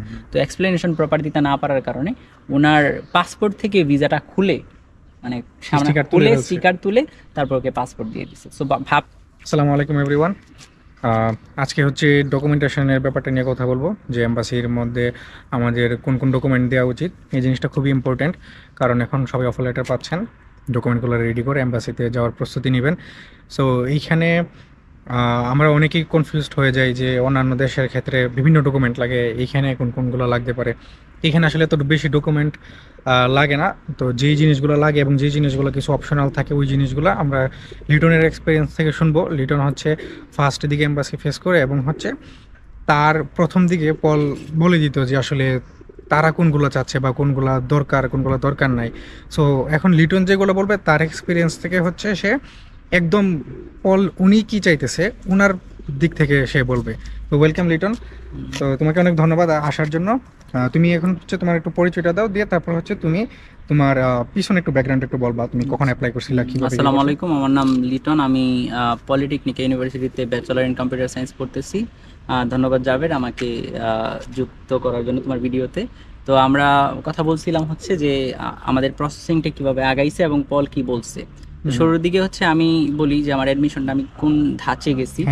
ভিসাটা। তো explanation proper দিতে না পারার কারণে ওনার পাসপোর্ট থেকে ভিসাটা খুলে মানে সামনে খুলে স্টিকার তুলে তারপর ওকে পাসপোর্ট দিয়ে দিছে। সো ভাব। আসসালামু আলাইকুম এভরিওয়ান। আজকে হচ্ছে ডকুমেন্টেশনের ব্যাপারটা নিয়ে কথা বলবো, যে এম্বাসির মধ্যে আমাদের কোন কোন ডকুমেন্ট দেওয়া উচিত। এই জিনিসটা খুবই ইম্পর্ট্যান্ট, কারণ এখন সবাই অফার লেটার পাচ্ছেন, ডকুমেন্টগুলো রেডি করে এম্বাসিতে যাওয়ার প্রস্তুতি নেবেন। সো এইখানে আমরা অনেকেই কনফিউজড হয়ে যাই যে অন্যান্য দেশের ক্ষেত্রে বিভিন্ন ডকুমেন্ট লাগে, এইখানে কোনগুলো লাগতে পারে। এখানে আসলে এত বেশি ডকুমেন্ট লাগে না। তো যেই জিনিসগুলো লাগে এবং যেই জিনিসগুলো কিছু অপশনাল থাকে, ওই জিনিসগুলো আমরা লিটনের এক্সপিরিয়েন্স থেকে শুনবো। লিটন হচ্ছে ফার্স্ট দিকে এম্বাসি ফেস করে এবং হচ্ছে তার প্রথম দিকে পল বলে দিত যে আসলে তারা কোনগুলো চাচ্ছে বা কোনগুলো দরকার নাই। সো এখন লিটন যেগুলো বলবে তার এক্সপিরিয়েন্স থেকে হচ্ছে সে একদম পল উনি কি চাইতেছে ওনার দিক থেকে সে বলবে। তো ওয়েলকাম লিটন। তো তোমাকে অনেক ধন্যবাদ আসার জন্য। তুমি এখন হচ্ছে তোমার একটু পরিচয়টা দাও, দিয়ে তারপর হচ্ছে তুমি তোমার পিছনে একটু ব্যাকগ্রাউন্ড একটু বলবা, তুমি কখন অ্যাপ্লাই করছিলা, কিভাবে। আসসালামু আলাইকুম, আমার নাম লিটন। আমি পলিটেকনিক ইউনিভার্সিটিতে ব্যাচেলর ইন কম্পিউটার সায়েন্স পড়তেছি। ধন্যবাদ জাভেদ আমাকে যুক্ত করার জন্য তোমার ভিডিওতে। তো আমরা কথা বলছিলাম হচ্ছে যে আমাদের প্রসেসিংটা কিভাবে আগাইছে এবং পল কি বলছে। শুরুর দিকে হচ্ছে আমি বলি যে আমার অ্যাডমিশনটা আমি কোন ধাঁচে গেছি।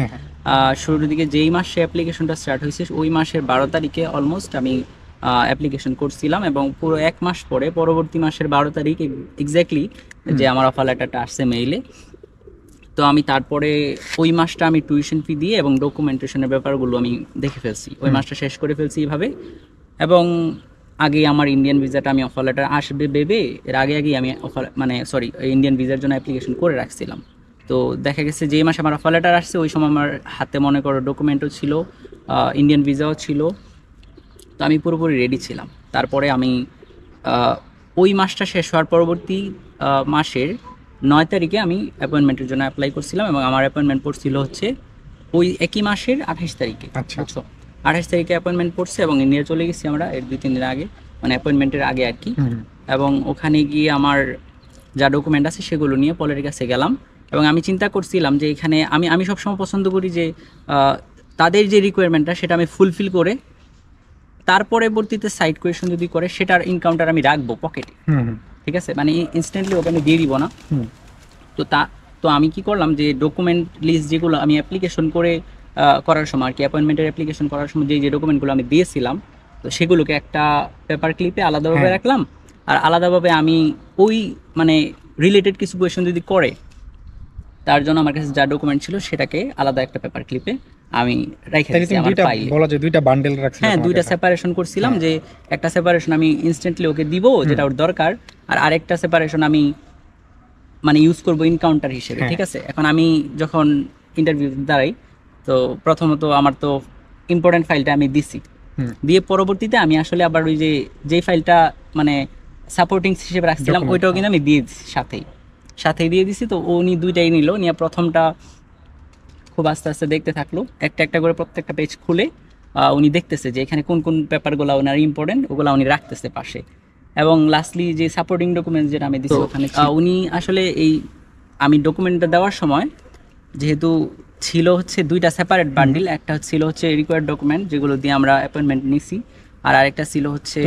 শুরুর দিকে যেই মাসে অ্যাপ্লিকেশনটা স্টার্ট হয়েছে ওই মাসের 12 তারিখে অলমোস্ট আমি অ্যাপ্লিকেশন করছিলাম, এবং পুরো এক মাস পরে পরবর্তী মাসের 12 তারিখ এক্স্যাক্টলি যে আমার অফার লেটারটা আসছে মেইলে। তো আমি তারপরে ওই মাসটা আমি টিউশন ফি দিয়ে এবং ডকুমেন্টেশনের ব্যাপারগুলো আমি দেখে ফেলছি, ওই মাসটা শেষ করে ফেলছি এইভাবে। এবং আগে আমার ইন্ডিয়ান ভিসাটা আমি অফার লেটার আসবে ভেবে এর আগেই আমি ইন্ডিয়ান ভিসার জন্য অ্যাপ্লিকেশন করে রাখছিলাম। তো দেখা গেছে যেই মাসে আমার অফার লেটার আসছে ওই সময় আমার হাতে মনে করো ডকুমেন্টও ছিল, ইন্ডিয়ান ভিসাও ছিল। তো আমি পুরোপুরি রেডি ছিলাম। তারপরে আমি ওই মাসটা শেষ হওয়ার পরবর্তী মাসের 9 তারিখে আমি অ্যাপয়েন্টমেন্টের জন্য অ্যাপ্লাই করছিলাম, এবং আমার অ্যাপয়েন্টমেন্ট পড়ছিল হচ্ছে ওই একই মাসের 28 তারিখে। আচ্ছা, 28 তারিখে অ্যাপয়েন্টমেন্ট পড়ছে এবং ইন্ডিয়া চলে গেছি আমরা এর 2-3 দিন আগে, মানে অ্যাপয়েন্টমেন্টের আগে আর কি। এবং ওখানে গিয়ে আমার যা ডকুমেন্ট আছে সেগুলো নিয়ে পলের কাছে গেলাম, এবং আমি চিন্তা করছিলাম যে এখানে আমি সবসময় পছন্দ করি যে তাদের যে রিকোয়ারমেন্টটা সেটা আমি ফুলফিল করে তার পরবর্তীতে সাইড কোয়েশন যদি করে সেটার ইনকাউন্টার আমি রাখবো পকেটে, ঠিক আছে, মানে ইনস্ট্যান্টলি ওকে আমি দিয়ে দিব না। তো আমি কি করলাম যে ডকুমেন্ট লিস্ট যেগুলো আমি অ্যাপ্লিকেশন করার সময় আর কি, অ্যাপয়েন্টমেন্টের অ্যাপ্লিকেশন করার সময় যে ডকুমেন্টগুলো আমি দিয়েছিলাম, তো সেগুলোকে একটা পেপার ক্লিপে আলাদাভাবে রাখলাম। আর আলাদাভাবে আমি ওই মানে রিলেটেড কিছু কোয়েশন যদি করে তার জন্য আমার কাছে যা ডকুমেন্ট ছিল সেটাকে আলাদা একটা পেপার ক্লিপে আমি রেখে দিয়েছি আমার ফাইলে। বলা যায় দুইটা বান্ডেল রাখছিলাম। হ্যাঁ, দুইটা সেপারেশন করছিলাম, যে একটা সেপারেশন আমি ইনস্ট্যান্টলি ওকে দিব যেটা ওর দরকার, আর আরেকটা সেপারেশন আমি মানে ইউজ করব ইনকাউন্টার হিসেবে, ঠিক আছে। এখন আমি যখন ইন্টারভিউ দাঁড়াই, তো প্রথমত আমার তো ইম্পর্টেন্ট ফাইলটা আমি দিছি, দিয়ে পরবর্তীতে আমি আসলে আবার ওই যে ফাইলটা মানে সাপোর্টিং হিসেবে রাখছিলাম ওইটাও কিন্তু আমি দিয়ে দিচ্ছি, সাথেই দিয়ে দিছি। তো উনি দুইটাই নিল, নিয়ে প্রথমটা খুব আস্তে আস্তে দেখতে থাকলো, একটা করে প্রত্যেকটা পেজ খুলে উনি দেখতেছে যে এখানে কোন কোন পেপারগুলো ওনার ইম্পর্টেন্ট, ওগুলো উনি রাখতেছে পাশে। এবং লাস্টলি যে সাপোর্টিং ডকুমেন্টস যেটা আমি দিচ্ছি ওখানে উনি আসলে আমি ডকুমেন্টটা দেওয়ার সময় যেহেতু ছিল হচ্ছে দুইটা সেপারেট বান্ডিল, একটা ছিল হচ্ছে রিকোয়ার্ড ডকুমেন্ট যেগুলো দিয়ে আমরা অ্যাপয়েন্টমেন্ট নিছি, আর আরেকটা ছিল হচ্ছে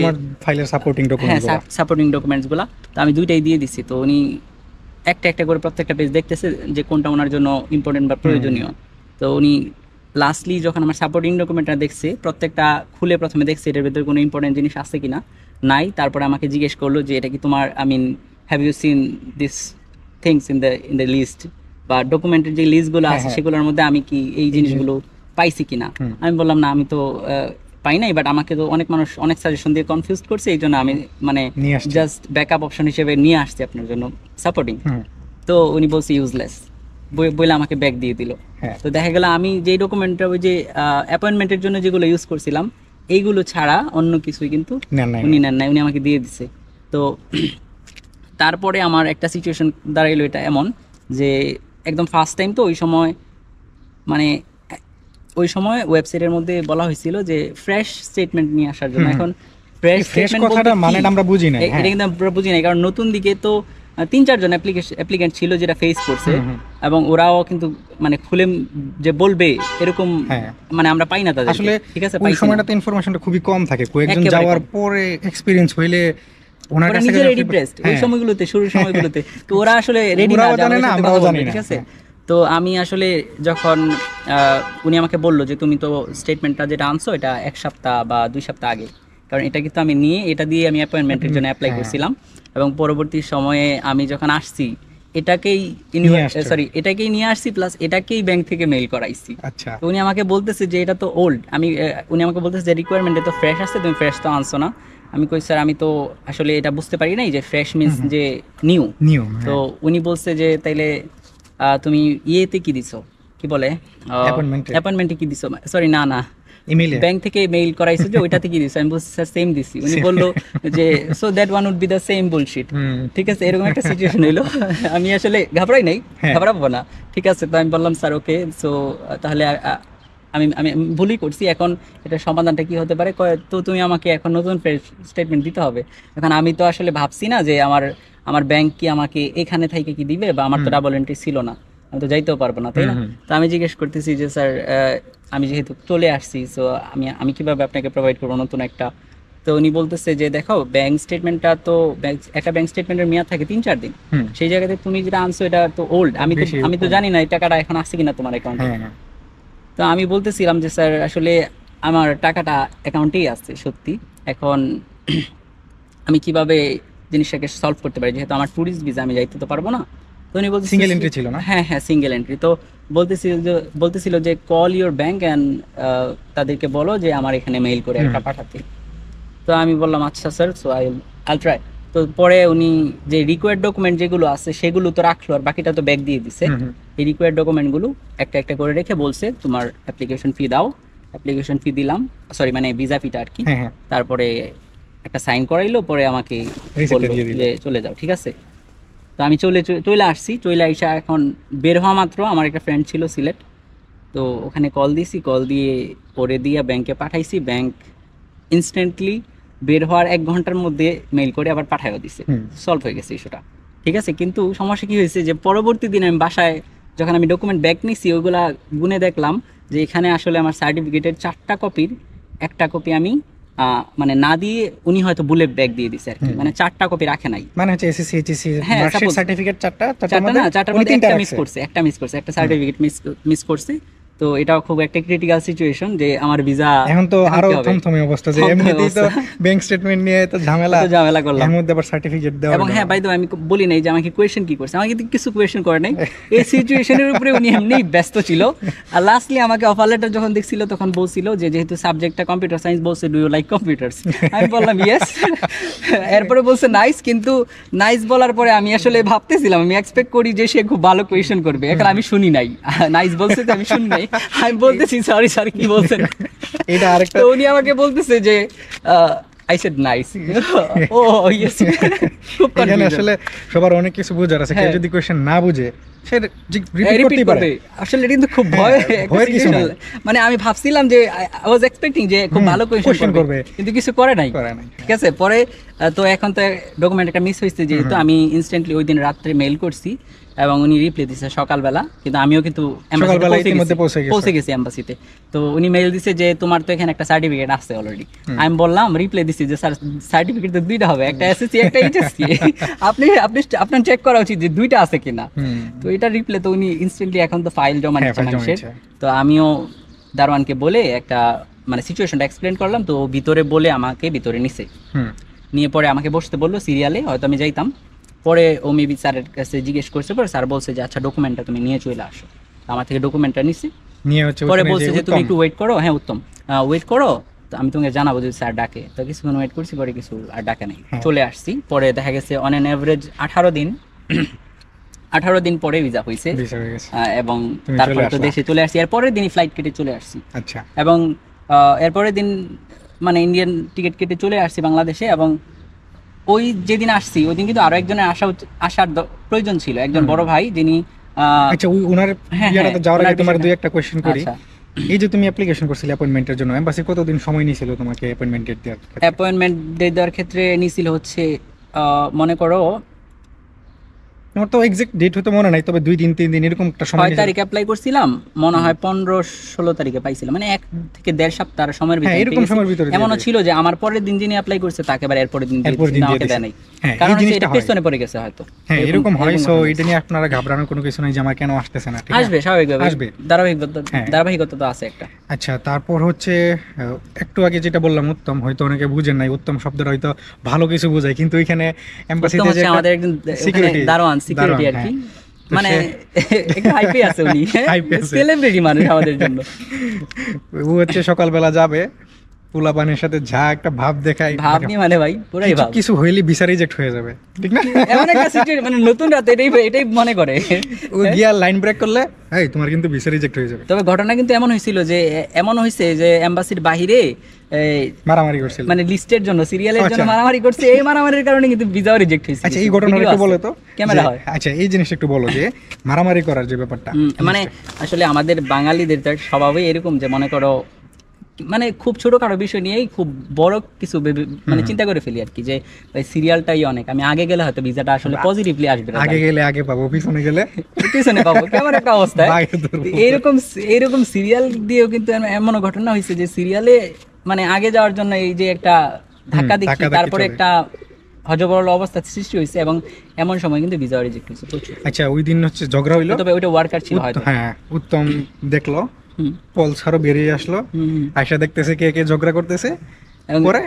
ফাইলের সাপোর্টিং ডকুমেন্ট। হ্যাঁ, সাপোর্টিং ডকুমেন্টসগুলো। তো আমি দুইটাই দিয়ে দিছি। তো উনি একটা করে প্রত্যেকটা পেজ দেখতেছে যে কোনটা ওনার জন্য ইম্পর্টেন্ট বা প্রয়োজনীয়। তো উনি লাস্টলি যখন আমার সাপোর্টিং ডকুমেন্টটা দেখছে, প্রত্যেকটা খুলে প্রথমে দেখছে এটার ভিতরে কোনো ইম্পর্টেন্ট জিনিস আছে কিনা, নাই। তারপরে আমাকে জিজ্ঞেস করলো যে এটা কি তোমার have you seen this things in the list, বা ডকুমেন্টের যে লিস্টগুলো আছে সেগুলোর মধ্যে আমি কি এই জিনিসগুলো পাইছি কিনা। আমি বললাম না, আমি তো পাই নাই, বাট আমাকে তো অনেক মানুষ অনেক সাজেশন দিয়ে কনফিউজ করছে, এই জন্য আমি মানে জাস্ট ব্যাকআপ অপশন হিসেবে নিয়ে আসছি আপনার জন্য সাপোর্টিং। তো উনি বলছে ইউজলেস বলে আমাকে ব্যাক দিয়ে দিল। তো দেখা গেল আমি যেই ডকুমেন্টটা ওই যে অ্যাপয়েন্টমেন্টের জন্য যেগুলো ইউজ করছিলাম এইগুলো ছাড়া অন্য কিছুই কিন্তু উনি নেন নাই, উনি আমাকে দিয়ে দিছে। তো তারপরে আমার একটা সিচুয়েশন দাঁড়াইলো এটা এমন যে একদম ফার্স্ট টাইম, তো ওই সময় ওয়েবসাইটের মধ্যে বলা হয়েছিল যে ফ্রেশ স্টেটমেন্ট নিয়ে আসার জন্য। এখন ফ্রেশ স্টেটমেন্ট কথাটা মানে আমরা বুঝি না, এটা কিন্তু আমরা বুঝি না, কারণ নতুন দিকে তো 3-4 জন অ্যাপ্লিকেন্ট ছিল যেটা ফেস করছে, এবং ওরাও কিন্তু মানে খুলে যে বলবে এরকম হ্যাঁ। মানে আমরা পাই না তাদের, আসলে ঠিক আছে, ওই পাইছি না। সময়টাতে ইনফরমেশনটা খুবই কম থাকে, কয়েকজন একেবারে যাওয়ার কম। পরে এক্সপেরিয়েন্স হইলে ওনার ওরা কাছে নিজেরাই গেলে ডিপ্রেসড ওই হ্যাঁ। সময়গুলোতে, শুরুর সময়গুলোতে। তো ওরা আসলে রেডি না, ওরাও যে জানে আমাদের না, সাথে আমরাও কথা জানি বলবে, না। ঠিক আছে। তো আমি আসলে যখন উনি আমাকে বললো যে তুমি তো স্টেটমেন্টটা যেটা আনছো এটা 1 সপ্তাহ বা 2 সপ্তাহ আগে, কারণ এটা কিন্তু আমি নিয়ে এটা দিয়ে আমি অ্যাপয়েন্টমেন্টের জন্য অ্যাপ্লাই হ্যাঁ। করছিলাম, এবং পরবর্তী সময়ে আমি যখন আসছি এটাকেই নিয়ে আসছো। এটাকেই নিয়ে আসছি, প্লাস এটাকেই ব্যাংক থেকে মেইল করাইছি। আচ্ছা। তো উনি আমাকে বলতেছে যে এটা তো ওল্ড, উনি আমাকে বলতেছে যে রিকোয়ারমেন্টে তো ফ্রেশ আসছে, তুমি ফ্রেশ তো আনছো না। আমি কই স্যার আমি তো আসলে এটা বুঝতে পারি নাই যে ফ্রেশ মিন্স যে নিউ। নিউ। তো উনি বলছে যে তাইলে তুমি ইয়েতে কি দিছো, কি বলে অ্যাপয়েন্টমেন্টে কি দিছো, সরি না না ইমেইলে ব্যাংক থেকে মেইল করাইছো যে ওইটাতে কি দিছো, আমি বলছি স্যার সেম দিছি। উনি বললো যে so that one would be the same bullshit, ঠিক আছে, এরকম একটা সিচুয়েশন হইলো। আমি আসলে ঘাবড়াই নাই, ঘাবড়াবো না, ঠিক আছে। তো আমি বললাম স্যার ওকে, সো তাহলে আমি আমি ভুলই করছি, এখন এটা সমাধানটা কি হতে পারে, তো তুমি আমাকে এখন নতুন স্টেটমেন্ট দিতে হবে। এখন আমি তো আসলে ভাবছি না যে আমার ব্যাংক কি আমাকে এখানে থেকে কি দিবে, বা আমার তো ডাবল এন্ট্রি ছিল না, আমি তো যাইতেও পারবো না, তাই না। তো আমি জিজ্ঞেস করতেছি যে স্যার আমি যেহেতু চলে আসছি, সো আমি কিভাবে আপনাকে প্রোভাইড করবো নতুন একটা। তো উনি বলতেছে যে দেখো ব্যাংক স্টেটমেন্টটা তো একটা ব্যাংক স্টেটমেন্টের মেয়াদ থাকে 3-4 দিন, সেই জায়গাতে তুমি যেটা আনছো এটা তো ওল্ড, আমি তো জানি না এই টাকাটা এখন আসছে কিনা তোমার অ্যাকাউন্টে। তো আমি বলতেছিলাম যে স্যার আসলে আমার টাকাটা অ্যাকাউন্টেই আছে সত্যি, এখন আমি কিভাবে জিনিসটাকে সলভ করতে পারি, যেহেতু আমার ট্যুরিস্ট ভিসা, আমি যাইতে তো পারবো না। তো উনি বলতে সিঙ্গেল এন্ট্রি ছিল না? হ্যাঁ হ্যাঁ সিঙ্গেল এন্ট্রি। তো বলতেছিল যে কল ইউর ব্যাংক অ্যান্ড তাদেরকে বলো যে আমার এখানে মেইল করে একটা পাঠাতে। তো আমি বললাম আচ্ছা স্যার, সো আইল ট্রাই। তো পরে উনি যে রিকোয়ার্ড ডকুমেন্ট যেগুলো আছে সেগুলো তো রাখলো, আর বাকিটা তো ব্যাক দিয়ে দিছে। এই রিকোয়ার্ড ডকুমেন্টগুলো একটা একটা করে রেখে বলছে তোমার অ্যাপ্লিকেশন ফি দাও। অ্যাপ্লিকেশন ফি দিলাম, সরি মানে ভিসা ফিটা আর কি। তারপরে একটা সাইন করাইলো, পরে আমাকে বললো যে চলে যাও, ঠিক আছে। তো আমি চলে আসছি, চলে আইসা এখন বের হওয়া মাত্র আমার একটা ফ্রেন্ড ছিল সিলেট, তো ওখানে কল দিছি, কল দিয়ে পরে দিয়ে ব্যাংকে পাঠাইছি। ব্যাংক ইনস্ট্যান্টলি বের হওয়ার 1 ঘন্টার মধ্যে মেইল করে আবার পাঠাইও দিছে, সলভ হয়ে গেছে ইস্যুটা, ঠিক আছে। কিন্তু সমস্যা কি হয়েছে যে পরবর্তী দিনে আমি বাসায় যখন আমি ডকুমেন্ট ব্যাক নিছি ওইগুলা গুনে দেখলাম যে এখানে আসলে আমার সার্টিফিকেটের 4টা কপির 1টা কপি আমি মানে না দিয়ে উনি হয়তো বুলেট ব্যাগ দিয়ে দিছে আর কি, মানে 4টা কপি রাখে নাই। মানে হচ্ছে এসএসসি এইচএসসি হ্যাঁ সার্টিফিকেট 4টা না, 4টার মধ্যে একটা মিস করছে, একটা সার্টিফিকেট মিস করছে। তো এটাও খুব একটা ক্রিটিক্যাল সিচুয়েশন যে আমার ভিসা এখন তো আরো থমথমে অবস্থা, যে এমনিতেই তো ব্যাংক স্টেটমেন্ট নিয়ে তো ঝামেলা করলাম, এর মধ্যে আবার সার্টিফিকেট দেওয়া। এবং হ্যাঁ বাই দ্য ওয়ে আমি বলি নাই যে আমাকে কোয়েশ্চেন কি করছে, আমাকে কিছু কোয়েশ্চেন করে নাই, এই সিচুয়েশনের উপরে উনি এমনিই ব্যস্ত ছিল। আর লাস্টলি আমাকে অফার লেটার যখন দেখছিল তখন বলছিল যে যেহেতু সাবজেক্টটা কম্পিউটার সায়েন্স, বলছে ডু ইউ লাইক কম্পিউটারস, আমি বললাম ইয়েস। এরপরে বলছে নাইস, কিন্তু নাইস বলার পরে আমি আসলে ভাবতেছিলাম, আমি এক্সপেক্ট করি যে সে খুব ভালো কোয়েশ্চেন করবে, এখন আমি শুনি নাই, নাইস বলছে তো আমি শুনি নাই, আমি বলতেছি সরি স্যার কি বলছেন। এটা আরেকটা, তো উনি আমাকে বলতেছে যে I said nice, oh yes. খুব এখানে আসলে সবার অনেক কিছু বুঝার আছে, কেউ যদি কোশ্চেন না বুঝে সে রিপিট করতেই পারে। আসলে এটা কিন্তু খুব ভয় কিছু না, মানে আমি ভাবছিলাম যে আই ওয়াজ এক্সপেক্টিং যে খুব ভালো কোয়েশ্চেন করবে, কিন্তু কিছু করে নাই, ঠিক আছে। পরে তো এখন তো ডকুমেন্ট একটা মিস হয়েছে, যেহেতু আমি ইনস্ট্যান্টলি ওই দিন রাত্রে মেইল করছি এবং উনি রিপ্লাই দিছে সকালবেলা, কিন্তু আমিও কিন্তু পৌঁছে গেছি এম্বাসিতে। তো উনি মেইল দিছে যে তোমার তো এখানে একটা সার্টিফিকেট আছে অলরেডি। আমি বললাম, রিপ্লাই দিছি যে স্যার সার্টিফিকেট তো 2টা হবে, একটা এসএসসি একটা এইচএসসি, আপনার চেক করা উচিত যে 2টা আছে কিনা। তো এটা রিপ্লাই তো উনি ইনস্ট্যান্টলি এখন তো ফাইল জমা নিচ্ছে মানুষের। তো আমিও দারোয়ানকে বলে একটা মানে সিচুয়েশনটা এক্সপ্লেন করলাম, তো ভিতরে বলে আমাকে ভিতরে নিছে, নিয়ে পরে আমাকে বসতে বললো সিরিয়ালে, হয়তো আমি যাইতাম। পরে ও মেবি স্যারের কাছে জিজ্ঞেস করছে, পরে স্যার বলছে যে আচ্ছা ডকুমেন্টটা তুমি নিয়ে চলে আসো। আমার থেকে ডকুমেন্টটা নিছে, পরে বলছে যে তুমি একটু ওয়েট করো। হ্যাঁ উত্তম, ওয়েট করো, তো আমি তোমাকে জানাবো যদি স্যার ডাকে। তো কিছুক্ষণ ওয়েট করছি, পরে কিছু আর ডাকে নাই, চলে আসছি। পরে দেখা গেছে অন অ্যান এভারেজ 18 দিন পরে ভিসা হয়েছে, এবং তারপরে তো দেশে চলে আসছি। এরপরের দিনই ফ্লাইট কেটে চলে আসছি, এবং এরপরের দিন মানে ইন্ডিয়ান টিকিট কেটে চলে আসছি বাংলাদেশে। এবং ওই যেদিন আসছি ওই দিন কিন্তু আরো একজনের আসার প্রয়োজন ছিল, একজন বড় ভাই যিনি আচ্ছা ওনার ইয়াটাতে যাওয়ার আগে তোমার দুই একটা কোশ্চেন করি। এই যে তুমি অ্যাপ্লিকেশন করছিলে অ্যাপয়েন্টমেন্টের জন্য, এমবাসি কতদিন সময় নিয়েছিল তোমাকে অ্যাপয়েন্টমেন্ট ডেট দেওয়ার? অ্যাপয়েন্টমেন্ট ডেট দেওয়ার ক্ষেত্রে নিয়েছিল হচ্ছে মনে করো আমার তো এক্সাক্ট ডেট হয়তো মনে নাই, তবে 2-3 দিন এরকম একটা সময় 6 তারিখে অ্যাপ্লাই করছিলাম, মনে হয় 15-16 তারিখে পাইছিলাম, মানে 1 থেকে 1.5 সপ্তাহ সময়ের হ্যাঁ ভিতরে এরকম সময়ের ভিতরে দিয়ে এমনও দেবে। ছিল যে আমার পরের দিন যিনি অ্যাপ্লাই করছে তাকে এবার এরপরের দিন দিয়ে এরপরের দিন দিয়েছে, দিয়ে আমাকে দেয় দিয়েছে। নাই, হ্যাঁ, কারণ এই হচ্ছে জিনিসটা এটা হয়। পেছনে পড়ে গেছে হয়তো। হ্যাঁ এরকম হয়। সো ঘটনা হয়েছে। এটা নিয়ে আপনারা ঘাবড়ানোর কোনো কিছু নাই যে আমার কেন আসতেছে না, ঠিক আছে? আসবে স্বাভাবিকভাবে, আসবে। হ্যাঁ। ধারাবাহিকতা তো আছে একটা। আচ্ছা, তারপর হচ্ছে একটু আগে যেটা বললাম উত্তম, হয়তো অনেকে বুঝেন নাই, উত্তম শব্দটা হয়তো ভালো কিছু বোঝায়, কিন্তু ওইখানে উত্তম এমবাসিতে যে হচ্ছে আমাদের একজন সিকিউরিটি দারোয়ান সিকিউরিটি আর কি, মানে একটু হাইপে আছে উনি, Hype এ আছে। সেলিব্রিটি মানুষ আমাদের জন্য। ও হচ্ছে সকালবেলা যাবে, পোলাপানের সাথে যা একটা ভাব দেখায়, ভাব নিয়ে মানে ভাই পুরাই ভাব, কিছু হইলে ভিসা রিজেক্ট হয়ে যাবে, ঠিক না? এমন একটা সিচুয়েশন, মানে নতুন রাতে এটাই মনে করে। ও গিয়া লাইন ব্রেক করলে এই তোমার কিন্তু ভিসা রিজেক্ট হয়ে যাবে। তবে ঘটনা কিন্তু এমন হয়েছিল যে এমন হয়েছে যে এম্বাসির বাহিরে মারামারি করছিল। মানে লিস্টের জন্য, সিরিয়ালের জন্য আচ্ছা। মারামারি করছে, এই মারামারির কারণে কিন্তু ভিসাও রিজেক্ট হয়েছে। আচ্ছা, এই ঘটনাটা একটু বলো তো, ক্যামেরা যে- হয়। আচ্ছা এই জিনিসটা একটু বলো যে মারামারি করার যে ব্যাপারটা, মানে আসলে আমাদের বাঙালিদের তো স্বভাবই এরকম যে মনে করো মানে খুব ছোটখাটো বিষয় নিয়েই খুব বড় কিছু মানে চিন্তা করে ফেলি আর কি, যে ওই সিরিয়ালটাই অনেক, আমি আগে গেলে হয়তো ভিসাটা আসলে পজিটিভলি আসবে না, আগে গেলে আগে পাবো, পিছনে গেলে পিছনে পাবো, কেমন একটা অবস্থা। বাইরে ধরবো। এইরকম সিরিয়াল দিয়েও কিন্তু এমন ঘটনা হয়েছে যে সিরিয়ালে মানে আগে যাওয়ার জন্য এই যে একটা ধাক্কা দিচ্ছি, ধাক্কাধাক্কি তারপরে চলে। একটা হজবরল অবস্থা সৃষ্টি হয়েছে, এবং এমন সময় কিন্তু ভিসা রিজেক্ট হয়েছে প্রচুর। আচ্ছা, ওই দিন হচ্ছে ঝগড়া হইলো, তবে ওইটা ওয়ার্কার ছিল হয়তো। হ্যাঁ উত্তম দেখলো, হুম, পলসারও বেরিয়ে আসলো, হুম। আয়সা দেখতেছে কে কে ঝগড়া করতেছে, এবং পরে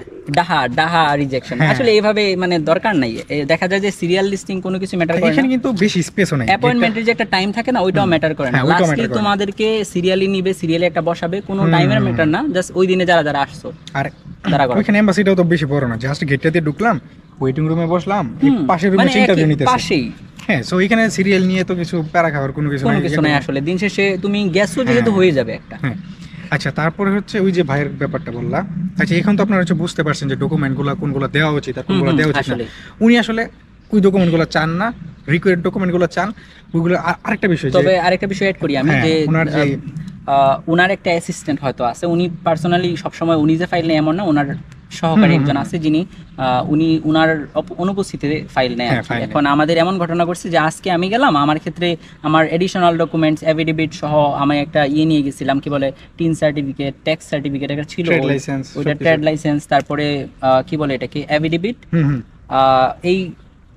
ডাহা রিজেকশন হ্যাঁ। আসলে এইভাবে মানে দরকার নাই, দেখা যায় যে সিরিয়াল লিস্টিং কোনো কিছু ম্যাটার করে এখানে না, কিন্তু বেশি স্পেসও নাই। অ্যাপয়েন্টমেন্টের যে একটা টাইম থাকে না ওইটাও ম্যাটার করে না, হ্যাঁ, ওইটাও লাস্টলি matter করে না। তোমাদেরকে সিরিয়ালি নিবে, সিরিয়ালে একটা বসাবে, কোনো টাইমের ম্যাটার না, জাস্ট ওই দিনে যারা যারা আসছো আর তারা করে। ওইখানে এমবাসিটাও তো বেশি বড় না, জাস্ট গেটটা দিয়ে ঢুকলাম, ওয়েটিং রুমে বসলাম, এই পাশের রুমে মানে ইন্টারভিউ একই নিতেছে। পাশেই, হ্যাঁ, সো এখানে সিরিয়াল নিয়ে তো কিছু প্যারা খাওয়ার কোনো কিছু কোনো নাই। কিছু নাই আসলে, দিন শেষে তুমি গেছো যেহেতু হয়ে যাবে একটা। হ্যাঁ। আচ্ছা, তারপরে হচ্ছে ওই যে ভাইয়ের ব্যাপারটা বললা, আচ্ছা এখন তো আপনারা হচ্ছে বুঝতে পারছেন যে ডকুমেন্টগুলো কোনগুলো দেওয়া উচিত আর কোনগুলো দেওয়া উচিত না। আসলে। উনি আসলে ওই ডকুমেন্টগুলো চান না, রিকোয়ার্ড ডকুমেন্টগুলো চান ওইগুলো। আরেকটা বিষয় যে তবে আরেকটা বিষয় অ্যাড করি আমি, হ্যাঁ, যে ওনার যে- ওনার একটা অ্যাসিস্ট্যান্ট হয়তো আছে, উনি পার্সোনালি সবসময় উনি যে ফাইল নেয় এমন না, ওনার সহকারী একজন আছে যিনি উনি উনার অনুপস্থিতিতে ফাইল নেয় আর হ্যাঁ, কি। file নেয়। এখন আমাদের এমন ঘটনা ঘটছে যে আজকে আমি গেলাম, আমার ক্ষেত্রে আমার এডিশনাল ডকুমেন্টস এফিডেভিট সহ আমি একটা নিয়ে গেছিলাম, কি বলে টিন সার্টিফিকেট, ট্যাক্স সার্টিফিকেট একটা ছিল, Trade license, ওইটা সবকিছু। ট্রেড লাইসেন্স, তারপরে কি বলে এটাকে এফিডেভিট, হুম হুম এই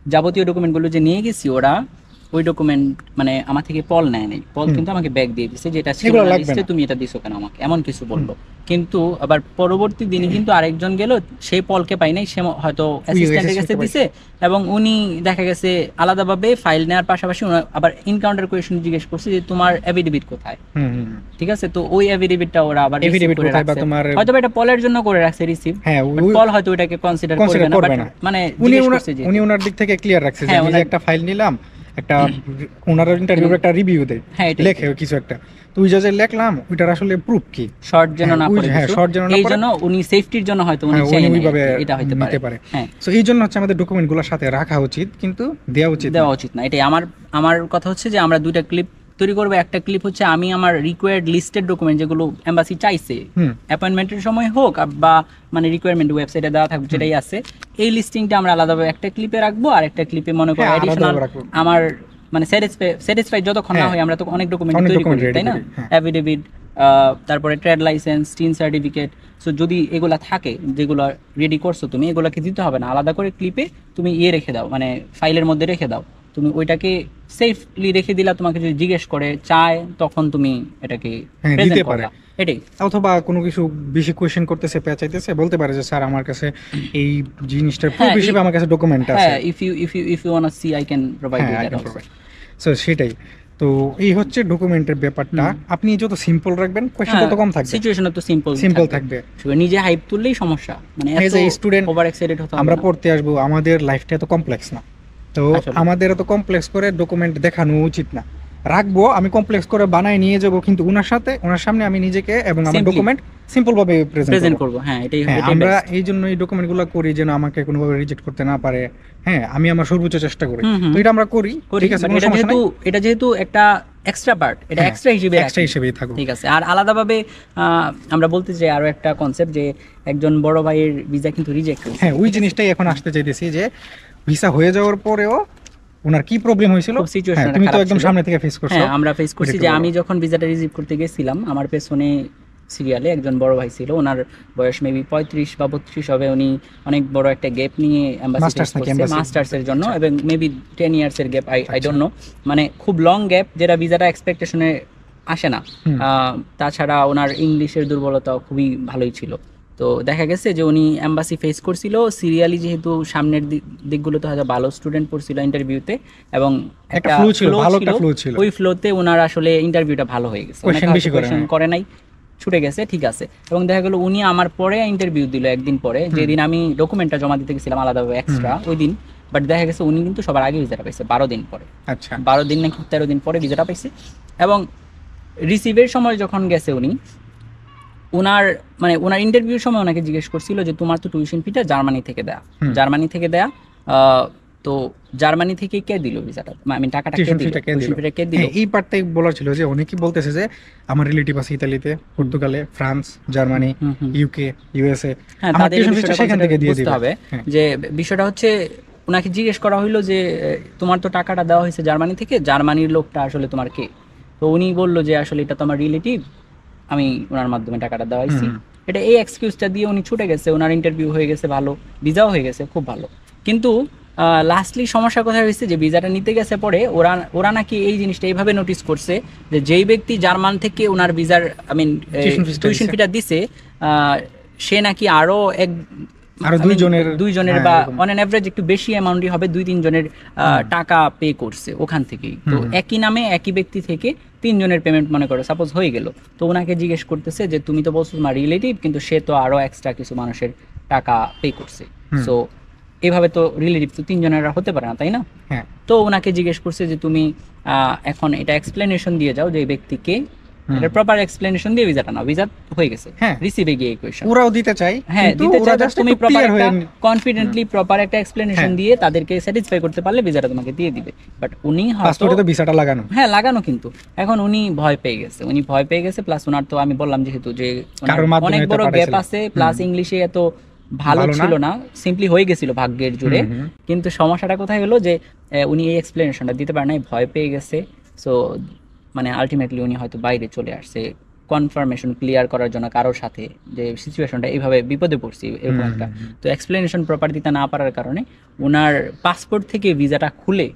যাবতীয় ডকুমেন্টগুলো যে নিয়ে গেছি, ওরা ওই ডকুমেন্ট মানে আমার থেকে পল নেয় নাই, পল কিন্তু আমাকে ব্যাগ দিয়ে দিছে, যেটা ছিল এগুলো না লাগবে লিস্টে, না। তুমি এটা দিছো কেন আমাকে, এমন কিছু বললো। কিন্তু আবার পরবর্তী দিনে কিন্তু আরেকজন গেল, সেই পলকে পাই নাই, সে হয়তো অ্যাসিস্ট্যান্টের কাছে assistant-কে দিছে, এবং উনি দেখা গেছে আলাদাভাবে ফাইল নেওয়ার পাশাপাশি উনি আবার ইনকাউন্টার কোয়েশন জিজ্ঞেস করছে যে তোমার এফিডেভিট কোথায়, হুম হুম। ঠিক আছে? তো ওই এফিডেভিটটা ওরা আবার Affidavit receive করে কোথায় বা রাখছে। তোমার- হয়তো বা এটা পলের জন্য করে রাখছে রিসিভ, হ্যাঁ, পল হয়তো ওইটাকে কনসিডার consider করবে না, করবে but না। মানে উনি জিজ্ঞেস ওনার করছে যে উনি ওনার দিক থেকে ক্লিয়ার রাখছে যে হ্যাঁ, আমি যে ওনার- একটা ফাইল নিলাম, একটা ওনার ইন্টারভিউর একটা রিভিউ দেয়, হ্যাঁ, এটাই। লেখে কিছু একটা, তো ওই যে লিখলাম ওইটার আসলে প্রুফ কি। শর্ট যেন হ্যাঁ, না ওই করে যে- হ্যাঁ, কিছু। short যেন না এই করে। জন্য উনি সেফটির জন্য হয়তো উনি হ্যাঁ, উনি চাই না, ওইভাবে এটা হতে নিতে পারে। পারে। হ্যাঁ, সো এই জন্য হচ্ছে আমাদের ডকুমেন্টগুলোর সাথে রাখা উচিত, কিন্তু দেওয়া উচিত না। দেওয়া উচিত না, এটাই আমার কথা হচ্ছে যে আমরা দুইটা ক্লিপ তৈরি করবো। একটা ক্লিপ হচ্ছে আমি আমার রিকোয়ার্ড লিস্টেড ডকুমেন্ট যেগুলো এমবাসি চাইছে, হুম। অ্যাপয়েন্টমেন্টের সময় হোক বা মানে রিকোয়ারমেন্ট ওয়েবসাইটে দেওয়া থাকবে যেটাই আছে, এই লিস্টিংটা আমরা আলাদাভাবে একটা ক্লিপে রাখবো, আর একটা ক্লিপে মনে করো হ্যাঁ, অ্যাডিশনাল আলাদাভাবে রাখবো। আমার মানে স্যাটিসফাইড যতক্ষণ না হ্যাঁ, হয়, আমরা তো অনেক ডকুমেন্ট অনেক তৈরি করি, document ready তাই না? করি, হ্যাঁ। অ্যাফিডেভিট, তারপরে trade licence, tin certificate. So যদি এগুলা থাকে, যেগুলো রেডি করছো তুমি, এগুলাকে দিতে হবে না, আলাদা করে ক্লিপে তুমি রেখে দাও, মানে ফাইলের মধ্যে রেখে দাও, তুমি ওইটাকে সেফলি রেখে দিলা। তোমাকে যদি জিজ্ঞেস করে চায়, তখন তুমি এটাকে হ্যাঁ, present দিতে করলা। পারে। এটাই। অথবা কোনো কিছু বেশি কোয়েশ্চেন করতেছে, পেঁচাইতেছে, বলতে পারে যে স্যার আমার কাছে এই জিনিসটার প্রুফ হ্যাঁ, হিসেবে আমার কাছে ডকুমেন্ট আছে। হ্যাঁ, if you wanna see, I can provide you হ্যাঁ, that also. সো সেটাই তো, এই হচ্ছে ডকুমেন্টের ব্যাপারটা। আপনি যত সিম্পল রাখবেন কোয়েশ্চেন তত কম থাকবে, সিচুয়েশন তো সিম্পল সিম্পল থাকবে। নিজে হাইপ তুললেই সমস্যা, মানে এই এত যে স্টুডেন্ট ওভার এক্সাইটেড হতে হবে আমরা না। পড়তে আসবো, আমাদের লাইফটা এত কমপ্লেক্স না, তো আসলে। আমাদের এত কমপ্লেক্স করে ডকুমেন্ট দেখানো উচিত না। রাখবো, আমি কমপ্লেক্স করে বানায় নিয়ে যাব, কিন্তু ওনার সামনে আমি নিজেকে এবং আমার Simply ডকুমেন্ট সিম্পল ভাবে প্রেজেন্ট প্রেজেন্ট করব। হ্যাঁ, এটাই হ্যাঁ, এটাই আমরা best। এই জন্য এই ডকুমেন্টগুলো করি যেন আমাকে কোনোভাবে রিজেক্ট করতে না পারে। হ্যাঁ, আমি আমার সর্বোচ্চ চেষ্টা করি, তো এটা আমরা করি, ঠিক আছে, But কোনো এটা সমস্যা যেহেতু নাই। এটা যেহেতু একটা এক্সট্রা পার্ট, এটা হ্যাঁ, এক্সট্রা হিসেবে extra রাখি। হিসেবেই থাকুক। ঠিক আছে। আর আলাদাভাবে আমরা বলতে চাই আরো একটা কনসেপ্ট, যে একজন বড় ভাইয়ের ভিসা কিন্তু রিজেক্ট হয়েছে। হ্যাঁ, ওই জিনিসটাই এখন আসতে চাইতেছি, যে ভিসা হয়ে যাওয়ার পরেও ওনার কি প্রবলেম হয়েছিল? খুব সিচুয়েশন তুমি তো খারাপ একদম ছিল। সামনে থেকে ফেস করছো। হ্যাঁ আমরা ফেস করছি একটু যে বলো। আমি যখন ভিসাটা রিসিভ করতে গেছিলাম আমার পেছনে সিরিয়ালে একজন বড় ভাই ছিল, ওনার বয়স মেবি 35 বা 32 হবে। উনি অনেক বড় একটা গ্যাপ নিয়ে এমবাসি Masters ফেস নাকি করছে, embassy? মাস্টার্সের জন্য, আচ্ছা। এবং মেবি 10 ইয়ার্সের গ্যাপ, আই আচ্ছা। ডোন্ট নো, মানে খুব লং গ্যাপ যেটা ভিসাটা এক্সপেকটেশনে আসে না। হুম। তাছাড়া ওনার ইংলিশের দুর্বলতা খুবই ভালোই ছিল। তো দেখা গেছে যে উনি এমবাসি ফেস করছিল সিরিয়ালি, যেহেতু সামনের দিকগুলোতে হয়তো ভালো স্টুডেন্ট পড়ছিল ইন্টারভিউতে, এবং একটা ফ্লো ছিল, ভালো একটা ফ্লো ছিল। ওই ফ্লোতে ওনার আসলে ইন্টারভিউটা ভালো হয়ে গেছে, Question বেশি করে নাই। করে নাই, ছুটে গেছে, ঠিক আছে। এবং দেখা গেল উনি আমার পরে ইন্টারভিউ দিল একদিন পরে, যেদিন আমি ডকুমেন্টটা জমা দিতে গেছিলাম আলাদাভাবে এক্সট্রা ওই দিন, বাট দেখা গেছে উনি কিন্তু সবার আগে ভিসাটা পাইছে 12 দিন পরে। আচ্ছা। 12 দিন নাকি 13 দিন পরে ভিসাটা পাইছে। এবং রিসিভের সময় যখন গেছে উনি, ওনার ইন্টারভিউর সময় ওনাকে জিজ্ঞেস করছিল যে তোমার তো টিউশন ফিটা জার্মানি থেকে দেয়া, জার্মানি থেকে দেয়া, তো জার্মানি থেকে কে দিল ভিসাটা, আমি টাকাটা কে টিউশন দিল, ফিটা কে টিউশন দিল? ফিটা কে দিল? হ্যাঁ, এই পার্টটাই বলার ছিল যে অনেকেই বলতেছে যে আমার রিলেটিভ আছে ইতালিতে, পর্তুগালে, ফ্রান্স, জার্মানি, ইউকে, ইউএসএ, হ্যাঁ, আমার তাদের টিউশন বিষয়টা ফিটা সেখান থেকে দিয়ে বুঝতে দিবে। হবে হ্যাঁ। যে বিষয়টা হচ্ছে ওনাকে জিজ্ঞেস করা হইলো যে তোমার তো টাকাটা দেওয়া হয়েছে জার্মানি থেকে, জার্মানির লোকটা আসলে তোমার কে? তো উনি বললো যে আসলে এটা তো আমার রিলেটিভ, আমি ওনার মাধ্যমে টাকাটা দেওয়া হয়েছি। এটা এই এক্সকিউজটা দিয়ে উনি ছুটে গেছে, ওনার ইন্টারভিউ হয়ে গেছে ভালো, ভিসাও হয়ে গেছে খুব ভালো। কিন্তু লাস্টলি সমস্যা কোথায় হয়েছে যে ভিসাটা নিতে গেছে পরে ওরা নাকি এই জিনিসটা এইভাবে নোটিস করছে যে যেই ব্যক্তি জার্মান থেকে ওনার ভিসার টিউশন ফিটা দিছে, সে নাকি আরো দুইজনের বা অন এন এভারেজ একটু বেশি অ্যামাউন্টই হবে, 2-3 জনের টাকা পে করছে ওখান থেকেই। তো একই নামে একই ব্যক্তি থেকে 3 জনের পেমেন্ট মনে করো সাপোজ হয়ে গেল, তো ওনাকে জিজ্ঞেস করতেছে যে তুমি তো বলছো তোমার রিলেটিভ, কিন্তু সে তো আরো এক্সট্রা কিছু মানুষের টাকা পে করছে, সো এভাবে তো রিলেটিভ তো 3 জনের হতে পারে না, তাই না? হ্যাঁ। তো ওনাকে জিজ্ঞেস করছে যে তুমি এখন এটা এক্সপ্লেনেশন দিয়ে যাও যে এই ব্যক্তিকে, এটা প্রপার এক্সপ্লেনেশন দিয়ে ভিসাটা নাও, ভিসা হয়ে গেছে, রিসিভে গিয়ে কোয়েশ্চন ওরাও দিতে চাই, হ্যাঁ দিতে চাই, তুমি প্রপার একটা কনফিডেন্টলি প্রপার একটা হ্যাঁ। এক্সপ্লেনেশন দিয়ে তাদেরকে স্যাটিসফাই করতে পারলে ভিসাটা তোমাকে দিয়ে দিবে। বাট উনি হয়তো পাসপোর্টে তো ভিসাটা লাগানো, হ্যাঁ লাগানো, কিন্তু এখন উনি ভয় পেয়ে গেছে, প্লাস ওনার তো আমি বললাম যেহেতু যে অনেক বড় গ্যাপ আছে, প্লাস ইংলিশে এত ভালো ছিল না, সিম্পলি হয়ে গেছিল ভাগ্যের জুড়ে। কিন্তু সমস্যাটা কোথায় হলো যে উনি এই এক্সপ্লেনেশনটা দিতে পারে না, ভয় পেয়ে গেছে। সো মানে আলটিমেটলি উনি হয়তো বাইরে চলে আসছে কনফার্মেশন ক্লিয়ার করার জন্য কারোর সাথে, যে সিচুয়েশনটা এইভাবে বিপদে পড়ছি এরকম একটা। তো এক্সপ্লেনেশন প্রপার দিতে না পারার কারণে ওনার পাসপোর্ট থেকে ভিসাটা খুলে,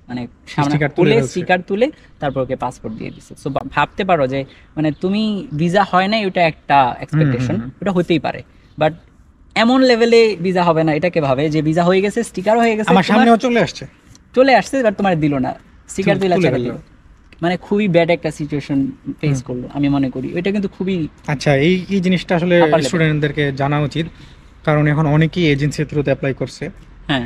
মানে সামনে খুলে স্টিকার তুলে তারপর ওকে পাসপোর্ট দিয়ে দিচ্ছে। সো ভাবতে পারো যে মানে তুমি ভিসা হয় না ওটা একটা এক্সপেকটেশন, ওটা হতেই পারে, বাট এমন লেভেলে ভিসা হবে না এটাকে ভাবে যে ভিসা হয়ে গেছে, স্টিকারও হয়ে গেছে, আমার সামনেও চলে আসছে, বাট তোমার দিল না, স্টিকার দিলা ছেড়ে দিল, মানে খুবই ব্যাড একটা সিচুয়েশন ফেস করলো আমি মনে করি। এটা কিন্তু খুবই আচ্ছা, এই জিনিসটা আসলে স্টুডেন্টদেরকে জানা উচিত, কারণ এখন অনেকেই এজেন্সি থ্রুতে অ্যাপ্লাই করছে।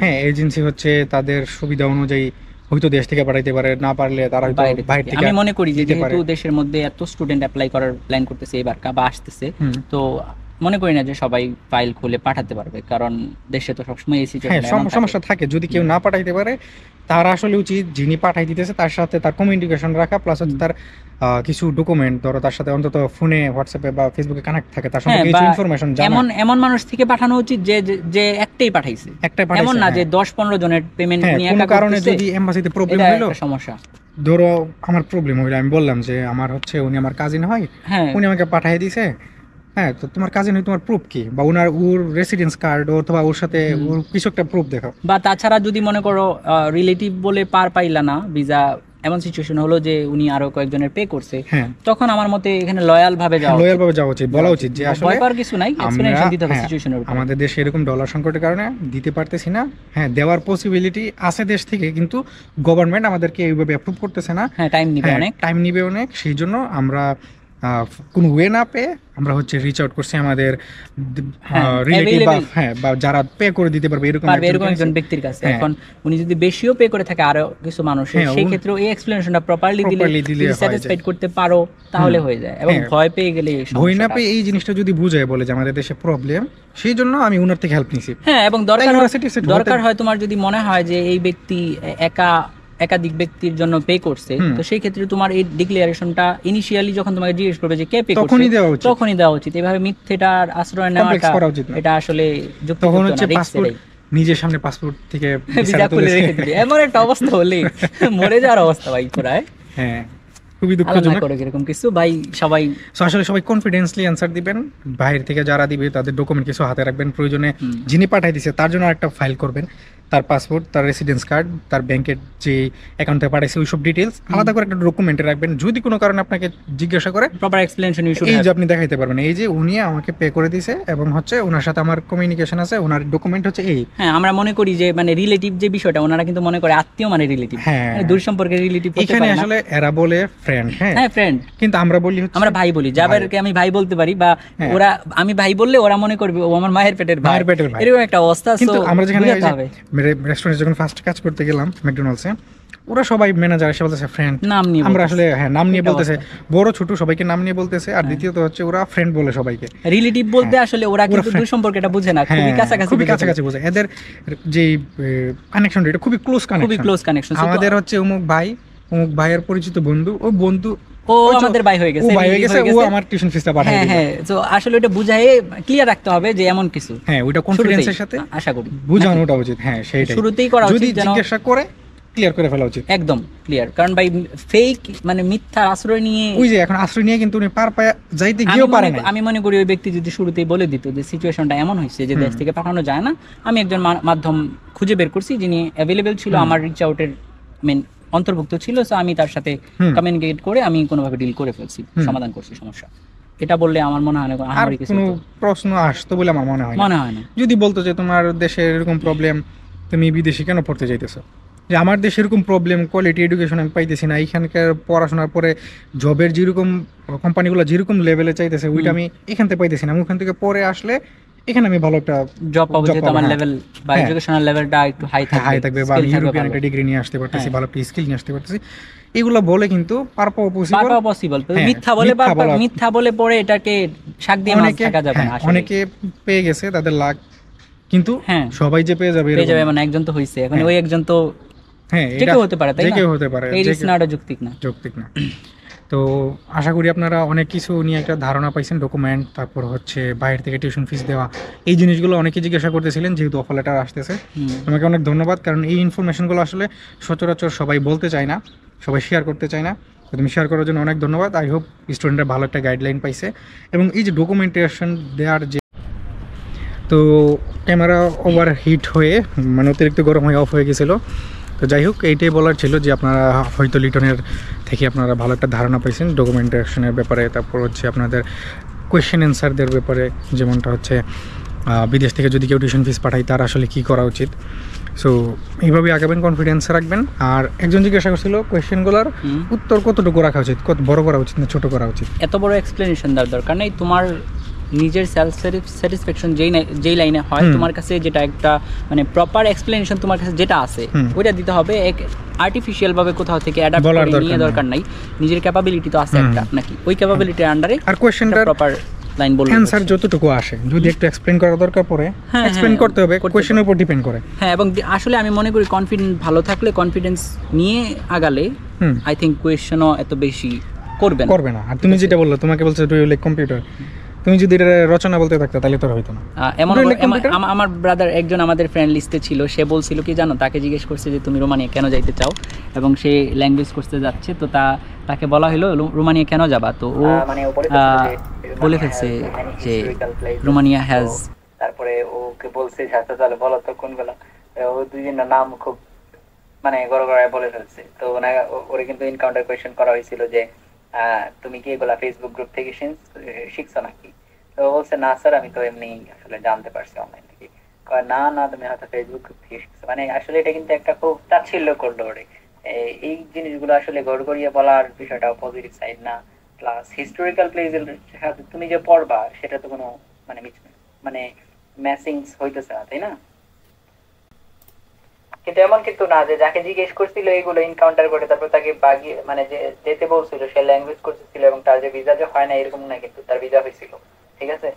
হ্যাঁ, এজেন্সি হচ্ছে তাদের সুবিধা অনুযায়ী হয়তো দেশ থেকে পাঠাইতে পারে, না পারলে তারা হয়তো বাইরে থেকে। আমি মনে করি যে যেহেতু দেশের মধ্যে এত স্টুডেন্ট অ্যাপ্লাই করার প্ল্যান করতেছে এবার বা আসতেছে, তো মনে করি না যে সবাই ফাইল খুলে পাঠাতে পারবে, কারণ দেশে তো সবসময় এই সিচুয়েশন সমস্যা থাকে। যদি কেউ না পাঠাইতে পারে, তার আসলে উচিত যিনি পাঠাই দিতেছে তার সাথে তার কমিউনিকেশন রাখা, প্লাস হচ্ছে তার কিছু ডকুমেন্ট, ধরো তার সাথে অন্তত ফোনে, হোয়াটসঅ্যাপে বা ফেসবুকে কানেক্ট থাকে, তার সম্পর্কে কিছু ইনফরমেশন জানা। এমন মানুষ থেকে পাঠানো উচিত যে একটাই পাঠাইছে, এমন না যে 10-15 জনের পেমেন্ট নিয়ে কোনো কারণে যদি এমবাসিতে প্রবলেম হলো, সমস্যা, ধরো আমার প্রবলেম হইলো, আমি বললাম যে আমার হচ্ছে উনি আমার কাজিন হয়, উনি আমাকে পাঠিয়ে দিয়েছে, হ্যাঁ, তো তোমার কাজিন হয়, তোমার প্রুফ কি, বা ওর রেসিডেন্স কার্ড অথবা ওর সাথে ওর কিছু একটা প্রুফ দেখাও। বা তাছাড়া যদি মনে করো রিলেটিভ বলে পার পাইলা না ভিসা, এমন সিচুয়েশন হলো যে উনি আরো কয়েকজনের পে করছে, তখন আমার মতে এখানে লয়াল ভাবে যাওয়া উচিত, বলা উচিত যে আসলে ভয় পাওয়ার কিছু নাই, এক্সপ্লেনেশন দিতে হবে সিচুয়েশনের উপর। আমাদের দেশে এরকম ডলার সংকটের কারণে দিতে পারতেছি না, হ্যাঁ, দেওয়ার পসিবিলিটি আছে দেশ থেকে, কিন্তু গভর্নমেন্ট আমাদেরকে এইভাবে অ্যাপ্রুভ করতেছে না, হ্যাঁ টাইম নিবে অনেক, সেই জন্য আমরা কোনো ওয়ে না পেয়ে আমরা হচ্ছে রিচ আউট করছি আমাদের রিলেটিভ বা যারা পে করে দিতে পারবে এরকম একজন ব্যক্তির কাছে। এখন উনি যদি বেশিও পে করে থাকে আরো কিছু মানুষের, সেই ক্ষেত্রে এই এক্সপ্লেনেশনটা প্রপারলি দিলে স্যাটিসফাইড করতে পারো, তাহলে হয়ে যায়। এবং ভয় পেয়ে গেলে ভয় না পেয়ে এই জিনিসটা যদি বুঝায় বলে যে আমাদের দেশে প্রবলেম, সেই জন্য আমি ওনার থেকে হেল্প নিছি। হ্যাঁ, এবং দরকার হয় তোমার যদি মনে হয় যে এই ব্যক্তি একাধিক ব্যক্তির জন্য পে করছে, তো সেই ক্ষেত্রে তোমার এই ডিক্লারেশনটা ইনিশিয়ালি যখন তোমাকে জিজ্ঞেস করবে যে কে পে করছে, তখনই দেওয়া উচিত। এভাবে মিথ্যেটার আশ্রয় নেওয়াটা এটা আসলে তখন হচ্ছে নিজের সামনে পাসপোর্ট থেকে ভিসা ভিসাটা খুলে তুলেছে। রেখে দিবি, এমন একটা অবস্থা হলে মরে যাওয়ার অবস্থা ভাই পুরাই। হ্যাঁ, খুবই আল্লাহ না দুঃখজনক। করে এরকম কিছু ভাই, সবাই সো আসলে সবাই কনফিডেন্সলি অ্যান্সার দিবেন। বাইরে থেকে যারা দিবে তাদের ডকুমেন্ট কিছু হাতে রাখবেন, প্রয়োজনে হুম। যিনি পাঠাই দিছে তার জন্য একটা ফাইল করবেন, তার পাসপোর্ট, তার রেসিডেন্স কার্ড, তার ব্যাংকের যে অ্যাকাউন্টে পাঠাইছে ওইসব ডিটেলস আলাদা করে একটা ডকুমেন্টে রাখবেন। যদি কোনো কারণে আপনাকে জিজ্ঞাসা করে, প্রপার এক্সপ্লেনেশন ইস্যু এই যে আপনি দেখাইতে পারবেন এই যে উনি আমাকে পে করে দিছে এবং হচ্ছে ওনার সাথে আমার কমিউনিকেশন আছে, ওনার ডকুমেন্ট হচ্ছে এই। হ্যাঁ, আমরা মনে করি যে মানে রিলেটিভ যে বিষয়টা, ওনারা কিন্তু মনে করে আত্মীয় মানে রিলেটিভ, হ্যাঁ। মানে দূর সম্পর্কের রিলেটিভ হতে এখানে পারে না। আসলে এরা বলে ফ্রেন্ড, হ্যাঁ, হ্যাঁ ফ্রেন্ড, কিন্তু আমরা বলি হচ্ছে আমরা ভাই বলি, জাবেরকে আমি ভাই বলতে পারি, বা হ্যাঁ। ওরা আমি ভাই বললে ওরা মনে করবে ও আমার মায়ের পেটের ভাই, মায়ের পেটের ভাই। এরকম একটা অবস্থা। কিন্তু So, আমরা যেখানে বুঝাতে হবে। রেস্টুরেন্টে যখন ফার্স্ট কাজ করতে গেলাম ম্যাকডোনাল্ডসে, ওরা সবাই ম্যানেজার এসে বলতেছে ফ্রেন্ড, নাম নিয়ে আমরা বলতেছে। আসলে হ্যাঁ নাম নিয়ে একটা বলতেছে, বড় ছোট সবাইকে নাম নিয়ে বলতেছে। আর দ্বিতীয়ত হচ্ছে ওরা ফ্রেন্ড বলে সবাইকে। রিলেটিভ বলতে আসলে ওরা কিন্তু friend। দূর সম্পর্কটা বুঝে না, খুবই হ্যাঁ, কাছাকাছি খুবই বোঝাতে কাছাকাছি বোঝে। এদের যে কানেকশন এটা খুবই ক্লোজ হবে। খুবই কানেকশন। Close connection. আমাদের হচ্ছে অমুক ভাই, অমুক ভাইয়ের পরিচিত বন্ধু, ও বন্ধু ও ওই তো- আমাদের ভাই হয়ে ও গেছে, ভাই হয়ে relative গেছে, ও আমার টিউশন ফিসটা পাঠিয়ে হ্যাঁ দিল। হ্যাঁ, তো আসলে ওটা বুঝাই ক্লিয়ার রাখতে হবে যে এমন কিছু হ্যাঁ, ওইটা কনফিডেন্সের সাথে আশা করি বোঝানোটা উচিত। হ্যাঁ, সেইটাই শুরুতেই করা যদি উচিত, যেন জিজ্ঞাসা করে ক্লিয়ার করে ফেলা উচিত। একদম ক্লিয়ার। কারণ ভাই ফেক মানে মিথ্যার আশ্রয় নিয়ে ওই যে এখন আশ্রয় নিয়ে কিন্তু উনি পার পায়া যাইতে আমি গিয়েও পারে মনে- না। আমি মনে করি ওই ব্যক্তি যদি শুরুতেই বলে দিত যে সিচুয়েশনটা এমন হয়েছে যে দেশ থেকে পাঠানো যায় না, আমি একজন মাধ্যম খুঁজে বের করছি যিনি অ্যাভেলেবেল ছিল, আমার রিচ আউটের মেন অন্তর্ভুক্ত ছিল, সো আমি তার সাথে কমিউনিকেট করে আমি কোনোভাবে ডিল করে ফেলছি, সমাধান করছি সমস্যা। এটা বললে আমার মনে হয় না আর আমার কিছু কোনো হতো। প্রশ্ন আসতো বলে আমার মনে হয় না। মনে হয় না। যদি বলতো যে তোমার দেশে এরকম প্রবলেম, তুমি বিদেশে কেন পড়তে চাইতেছো, যে আমার দেশে এরকম প্রবলেম, কোয়ালিটি এডুকেশন আমি পাইতেছি না, এইখানকার পড়াশোনার পরে জবের যেরকম কোম্পানিগুলো যেরকম লেভেলে চাইতেছে ওইটা আমি এখান থেকে পাইতেছি না, আমি ওখান থেকে পরে আসলে এখানে আমি ভালো একটা জব পাবো, job যেহেতু পাবো, আমার হ্যাঁ। লেভেল বা হ্যাঁ। এডুকেশনাল লেভেলটা একটু হাই হাই থাকবে, বা আমি skill থাকবে ইউরোপিয়ান ভালো। একটা ডিগ্রি নিয়ে আসতে পারতেছি, হ্যাঁ। ভালো একটা স্কিল নিয়ে আসতে পারতেছি, এগুলো বলে কিন্তু পারপো পসিবল। পাওয়া পসিবল, হ্যাঁ, মিথ্যা বলে মিথ্যা বলা- মিথ্যা বলে পরে এটাকে শাক দিয়ে মাছ অনেকে থাকা যাবে না হ্যাঁ, আসলে। অনেকে পেয়ে গেছে তাদের লাখ, কিন্তু হ্যাঁ। সবাই যে পেয়ে যাবে পেয়ে এরকম যাবে না। মানে একজন তো হইছে, এখন হ্যাঁ। ওই একজন তো হ্যাঁ, যে এটা কেউ হতে পারে, তাই যে না? কেউ হতে পারে, এই যে রিস্ক কেউ- নেওয়াটা যৌক্তিক না। যৌক্তিক না। তো আশা করি আপনারা অনেক কিছু নিয়ে একটা ধারণা পাইছেন, ডকুমেন্ট, তারপর হচ্ছে বাইরে থেকে টিউশন ফিস দেওয়া, এই জিনিসগুলো অনেকে জিজ্ঞাসা করতেছিলেন, যেহেতু অফার লেটার আসতেছে। হুম। তোমাকে অনেক ধন্যবাদ, কারণ এই ইনফরমেশনগুলো আসলে সচরাচর সবাই বলতে চায় না, সবাই শেয়ার করতে চায় না। তো তুমি শেয়ার করার জন্য অনেক ধন্যবাদ। আই হোপ স্টুডেন্টরা ভালো একটা গাইডলাইন পাইছে। এবং এই যে ডকুমেন্টেশন দেওয়ার যে, তো ক্যামেরা ওভার হিট হয়ে মানে অতিরিক্ত গরম হয়ে অফ হয়ে গেছিলো। তো যাই হোক, এইটাই বলার ছিল যে আপনারা হয়তো লিটনের থেকে আপনারা ভালো একটা ধারণা পাইছেন ডকুমেন্টেশনের ব্যাপারে, তারপর হচ্ছে আপনাদের কোয়েশ্চেন অ্যান্সারদের ব্যাপারে, যেমনটা হচ্ছে বিদেশ থেকে যদি কেউ টিউশন ফিস পাঠায় তার আসলে কী করা উচিত। সো এইভাবে আগাবেন, কনফিডেন্স রাখবেন। আর একজন জিজ্ঞাসা করছিল কোয়েশ্চেনগুলোর হুম। উত্তর কতটুকু রাখা উচিত, কত বড় করা উচিত না ছোট করা উচিত। এত বড় এক্সপ্লেনেশন দেওয়ার দরকার নেই, তোমার নিজের সেলফ স্যাটিসফ্যাকশন যেই লাইনে হয়, তোমার কাছে যেটা একটা মানে প্রপার এক্সপ্লেনেশন তোমার কাছে যেটা আছে ওইটা দিতে হবে। এক আর্টিফিশিয়াল ভাবে কোথাও থেকে অ্যাডাপ্ট বলার করে নিয়ে দরকার দরকার নাই। নিজের ক্যাপাবিলিটি তো আছে একটা, নাকি ওই ক্যাপাবিলিটির আন্ডারে আর কোয়েশ্চেনটার প্রপার লাইন বলবো। অ্যান্সার যতটুকু আসে, যদি একটু এক্সপ্লেন করা দরকার পড়ে হ্যাঁ, এক্সপ্লেন হ্যাঁ, করতে হবে, করতে কোয়েশ্চেনের উপর ডিপেন্ড করে। হ্যাঁ, এবং আসলে আমি মনে করি কনফিডেন্স ভালো থাকলে, কনফিডেন্স নিয়ে আগালে আই থিঙ্ক কোয়েশ্চেনও এত বেশি করবে না। করবে না। আর তুমি যেটা বললো, তোমাকে বলছে ডু ইউ লাইক কম্পিউটার, তুমি যদি এটা রচনা বলতে থাকতো তাহলে তো আর হইতো না। এমন Do you like computer? আমার ব্রাদার একজন আমাদের ফ্রেন্ড লিস্টে ছিল, সে বলছিল কি জানো, তাকে জিজ্ঞেস করছে যে তুমি রোমানিয়া কেন যাইতে চাও, এবং সে ল্যাঙ্গুয়েজ করতে যাচ্ছে, তো তাকে বলা হলো রোমানিয়া কেন যাবা, তো ও বলে ফেলছে যে রোমানিয়া হ্যাজ, তারপরে ওকে বলছে যে আচ্ছা তাহলে বলো তো কোনগুলা, ও দুইজনের নাম খুব মানে গড়গড়ায় বলে ফেলছে। তো ওরে কিন্তু এনকাউন্টার কোয়েশ্চেন করা হয়েছিল যে তুমি কি এগুলা ফেসবুক গ্রুপ থেকে শিখছো নাকি, তো বলছে না স্যার, আমি তো এমনি আসলে জানতে পারছি অনলাইন থেকে। না না, তুমি হয়তো ফেসবুক গ্রুপ থেকে শিখছো, মানে আসলে এটা কিন্তু একটা খুব তাচ্ছিল্য করলো ওরে। এই জিনিসগুলো আসলে গড়গড়িয়ে বলার বিষয়টা পজিটিভ সাইড না, প্লাস হিস্টোরিক্যাল প্লেসের সাথে তুমি যে পড়বা সেটা তো কোনো মানে মানে ম্যাচিংস হইতেছে না, তাই না? কিন্তু এমন কিন্তু না যে যাকে জিজ্ঞেস করছিল এগুলো এনকাউন্টার করে তারপর তাকে বাগিয়ে মানে যে যেতে বলছিল সে ল্যাঙ্গুয়েজ করতেছিল এবং তার যে ভিসা যে হয় না এরকম না, কিন্তু তার ভিসা হয়েছিল, ঠিক আছে।